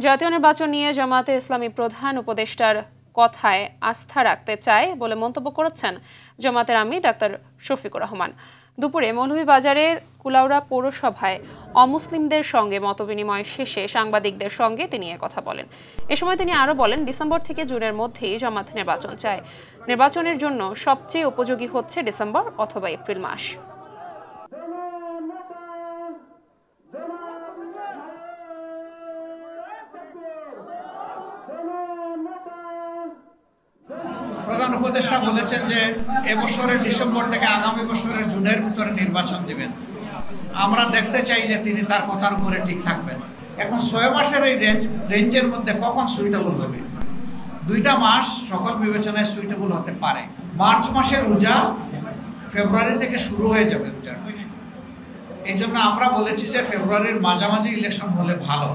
জাতীয় নির্বাচন নিয়ে জামায়াতে ইসলামী প্রধান উপদেষ্টার কথায় আস্থা রাখতে চায় বলে মন্তব্য করেছেন জামায়াতের আমির ডাক্তার শফিকুর রহমান। দুপুরে মৌলভীবাজারের কুলাউড়া পৌরসভায় অমুসলিমদের সঙ্গে মতবিনিময় শেষে সাংবাদিকদের সঙ্গে তিনি কথা বলেন। এ সময় তিনি আরও বলেন, ডিসেম্বর থেকে জুনের মধ্যেই জামায়াত নির্বাচন চায়। নির্বাচনের জন্য সবচেয়ে উপযোগী হচ্ছে ডিসেম্বর অথবা এপ্রিল মাস। প্রধান উপদেষ্টা বলেছেন যে এবছরের ডিসেম্বর থেকে আগামী বছরের জুনের ভিতরে নির্বাচন দিবেন। আমরা দেখতে চাই যে তিনি তার কথার উপরে ঠিক থাকবেন। এখন 6 মাসের এই রেঞ্জের মধ্যে কখন সুইটেবল হবে? 2টা মাস সকল বিবেচনায় সুইটেবল হতে পারে। মার্চ মাসের রোজা ফেব্রুয়ারি থেকে শুরু হয়ে যাবে রোজা। এই জন্য আমরা বলেছি যে ফেব্রুয়ারির মাঝামাঝি ইলেকশন হলে ভালো।